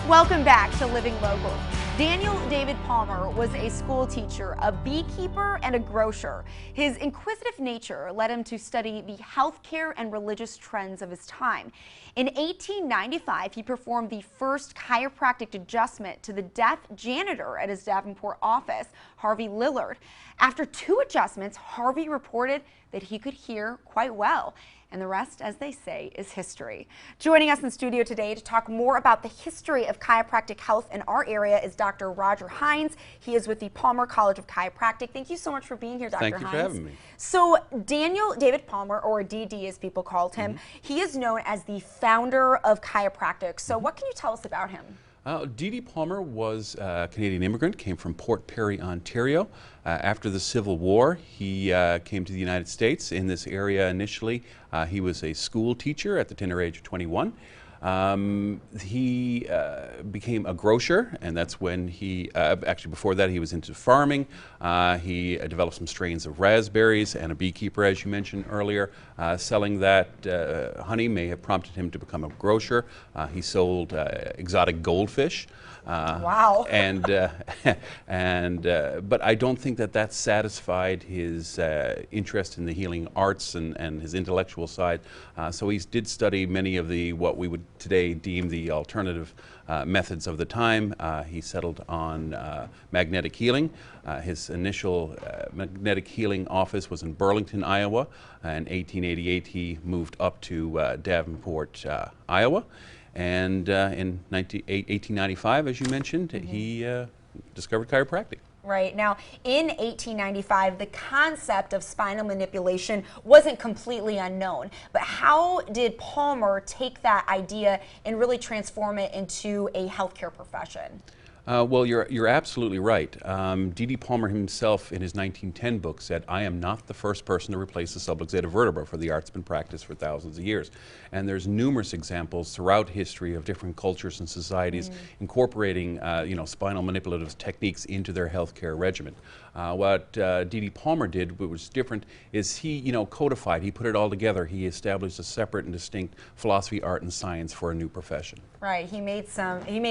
Welcome back to Living Local. Daniel David Palmer was a school teacher, a beekeeper, and a grocer. His inquisitive nature led him to study the healthcare and religious trends of his time. In 1895, he performed the first chiropractic adjustment to the deaf janitor at his Davenport office, Harvey Lillard. After 2 adjustments, Harvey reported that he could hear quite well. And the rest, as they say, is history. Joining us in studio today to talk more about the history of chiropractic health in our area is Dr. Roger Hines. He is with the Palmer College of Chiropractic. Thank you so much for being here, Dr. Hines. Thank you for having me. So Daniel David Palmer, or DD as people called him, he is known as the founder of chiropractic. So what can you tell us about him? D.D. Palmer was a Canadian immigrant, came from Port Perry, Ontario. After the Civil War, he came to the United States. In this area initially, he was a school teacher at the tender age of 21. He became a grocer, and that's when he, actually before that he was into farming. He developed some strains of raspberries, and a beekeeper, as you mentioned earlier. Selling that honey may have prompted him to become a grocer. He sold exotic goldfish. Wow. But I don't think that satisfied his interest in the healing arts and his intellectual side. So he did study many of the what we would today deem the alternative methods of the time. He settled on magnetic healing. His initial magnetic healing office was in Burlington, Iowa. In 1888, he moved up to Davenport, Iowa. And in 1895, as you mentioned, he discovered chiropractic. Right. Now, in 1895, the concept of spinal manipulation wasn't completely unknown. But how did Palmer take that idea and really transform it into a healthcare profession? Well, you're absolutely right. D.D. Palmer himself, in his 1910 book, said, "I am not the first person to replace the subluxated vertebra, for the art's been practiced for thousands of years." And there's numerous examples throughout history of different cultures and societies incorporating, spinal manipulative techniques into their healthcare regimen. What D.D. Palmer did, what was different, is he, codified. He put it all together. He established a separate and distinct philosophy, art, and science for a new profession. Right. He made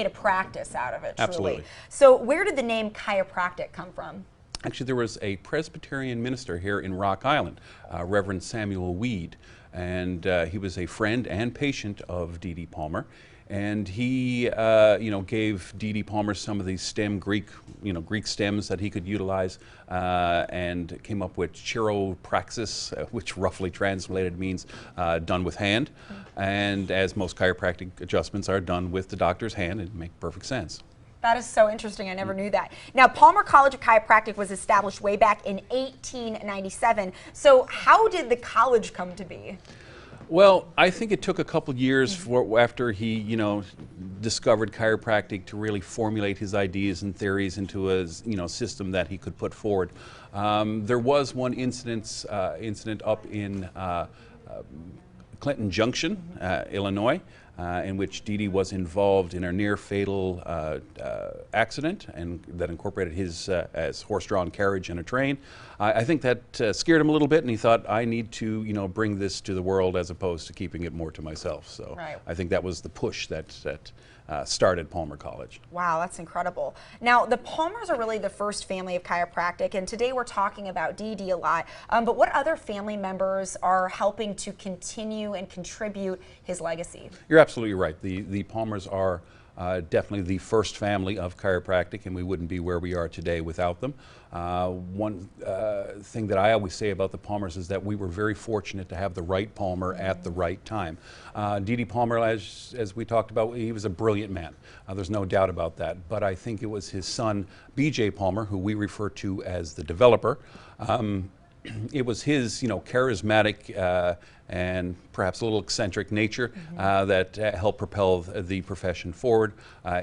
a practice out of it. Truly. Absolutely. So where did the name chiropractic come from? Actually, there was a Presbyterian minister here in Rock Island, Reverend Samuel Weed, and he was a friend and patient of D.D. Palmer. And he, gave D.D. Palmer some of these Greek stems that he could utilize, and came up with chiropraxis, which roughly translated means done with hand. And as most chiropractic adjustments are done with the doctor's hand, it makes perfect sense. That is so interesting. I never knew that. Now, Palmer College of Chiropractic was established way back in 1897. So how did the college come to be? Well, I think it took a couple years after he, discovered chiropractic to really formulate his ideas and theories into a, system that he could put forward. There was one incident up in Clinton Junction, Illinois, in which D.D. was involved in a near-fatal accident, and that incorporated his as horse-drawn carriage and a train. I think that scared him a little bit, and he thought, I need to, bring this to the world as opposed to keeping it more to myself. So right. I think that was the push that started Palmer College. Wow, that's incredible. Now, the Palmers are really the first family of chiropractic, and today we're talking about D.D. a lot. But what other family members are helping to continue and contribute his legacy? You're absolutely right. The Palmers are definitely the first family of chiropractic, and we wouldn't be where we are today without them. One thing that I always say about the Palmers is that we were very fortunate to have the right Palmer at the right time. D.D. Palmer, as we talked about, he was a brilliant man. There's no doubt about that. But I think it was his son, B.J. Palmer, who we refer to as the developer. It was his, charismatic and perhaps a little eccentric nature that helped propel the profession forward.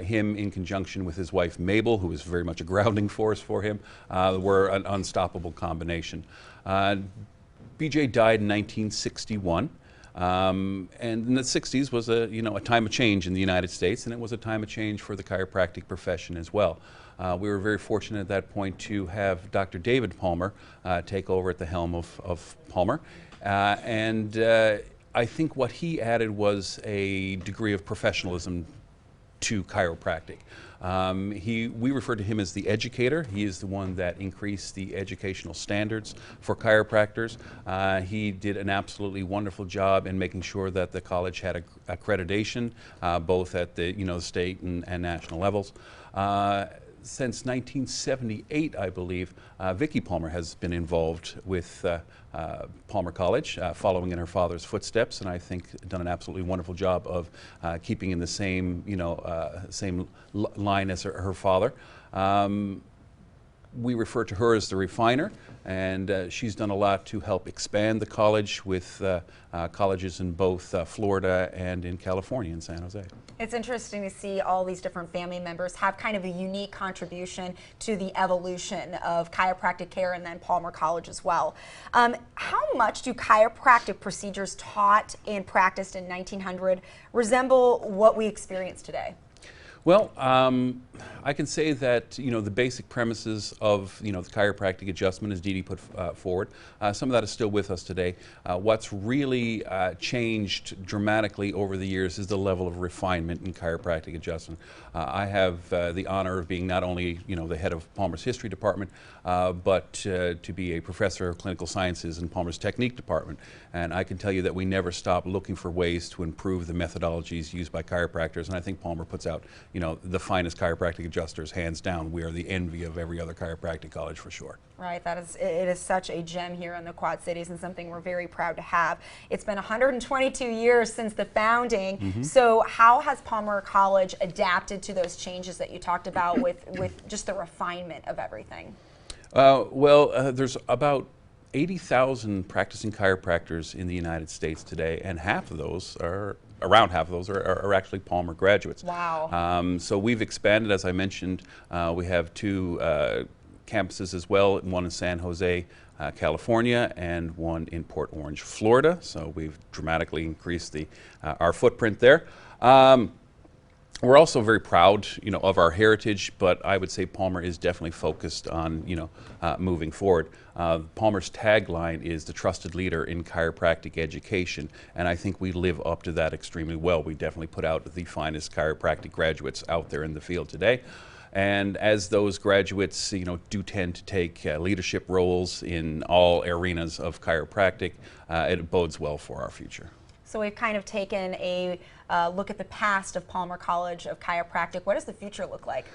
Him, in conjunction with his wife Mabel, who was very much a grounding force for him, were an unstoppable combination. B.J. died in 1961. And in the 60s was a time of change in the United States, and it was a time of change for the chiropractic profession as well. We were very fortunate at that point to have Dr. David Palmer take over at the helm of Palmer. I think what he added was a degree of professionalism to chiropractic. We refer to him as the educator. He is the one that increased the educational standards for chiropractors. He did an absolutely wonderful job in making sure that the college had accreditation, both at the state and national levels. Since 1978, I believe, Vicki Palmer has been involved with Palmer College, following in her father's footsteps, and I think done an absolutely wonderful job of keeping in the same, same line as her father. We refer to her as the refiner, and she's done a lot to help expand the college with colleges in both Florida and in California, in San Jose. It's interesting to see all these different family members have kind of a unique contribution to the evolution of chiropractic care, and then Palmer College as well. How much do chiropractic procedures taught and practiced in 1900 resemble what we experience today? Well, I can say that the basic premises of the chiropractic adjustment, as Dee Dee put forward, some of that is still with us today. What's really changed dramatically over the years is the level of refinement in chiropractic adjustment. I have the honor of being not only the head of Palmer's History Department, but to be a professor of clinical sciences in Palmer's Technique Department. And I can tell you that we never stop looking for ways to improve the methodologies used by chiropractors, and I think Palmer puts out the finest chiropractic adjusters, hands down. We are the envy of every other chiropractic college for sure. Right, it is such a gem here in the Quad Cities, and something we're very proud to have. It's been 122 years since the founding, so how has Palmer College adapted to those changes that you talked about with just the refinement of everything? There's about 80,000 practicing chiropractors in the United States today, and around half of those are actually Palmer graduates. Wow. So we've expanded, as I mentioned. We have two campuses as well, one in San Jose, California, and one in Port Orange, Florida. So we've dramatically increased our footprint there. We're also very proud, of our heritage, but I would say Palmer is definitely focused on, moving forward. Palmer's tagline is the trusted leader in chiropractic education, and I think we live up to that extremely well. We definitely put out the finest chiropractic graduates out there in the field today. And as those graduates, do tend to take leadership roles in all arenas of chiropractic, it bodes well for our future. So we've kind of taken a look at the past of Palmer College of Chiropractic. What does the future look like?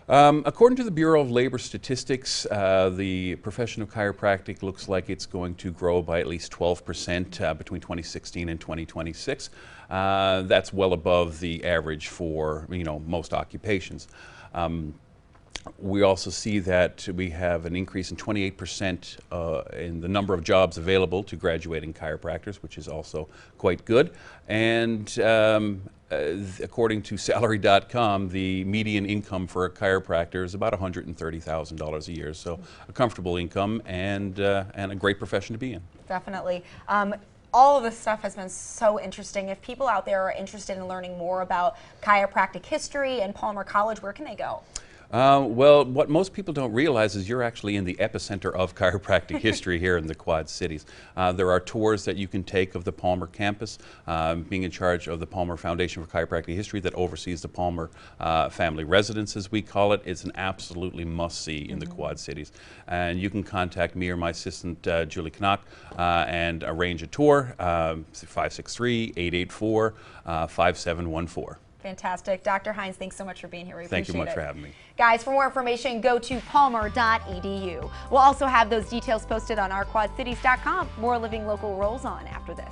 According to the Bureau of Labor Statistics, the profession of chiropractic looks like it's going to grow by at least 12% between 2016 and 2026. That's well above the average for most occupations. We also see that we have an increase in 28% in the number of jobs available to graduating chiropractors, which is also quite good. And according to Salary.com, the median income for a chiropractor is about $130,000 a year. So a comfortable income and a great profession to be in. Definitely. All of this stuff has been so interesting. If people out there are interested in learning more about chiropractic history and Palmer College, where can they go? Well, what most people don't realize is you're actually in the epicenter of chiropractic history here in the Quad Cities. There are tours that you can take of the Palmer campus, being in charge of the Palmer Foundation for Chiropractic History that oversees the Palmer family residence, as we call it. It's an absolutely must-see in the Quad Cities. And you can contact me or my assistant, Julie Knock, and arrange a tour, 563-884-5714. Fantastic. Dr. Hines, thanks so much for being here. We appreciate it. Thank you much for having me. Guys, for more information, go to palmer.edu. We'll also have those details posted on ourquadcities.com. More Living Local rolls on after this.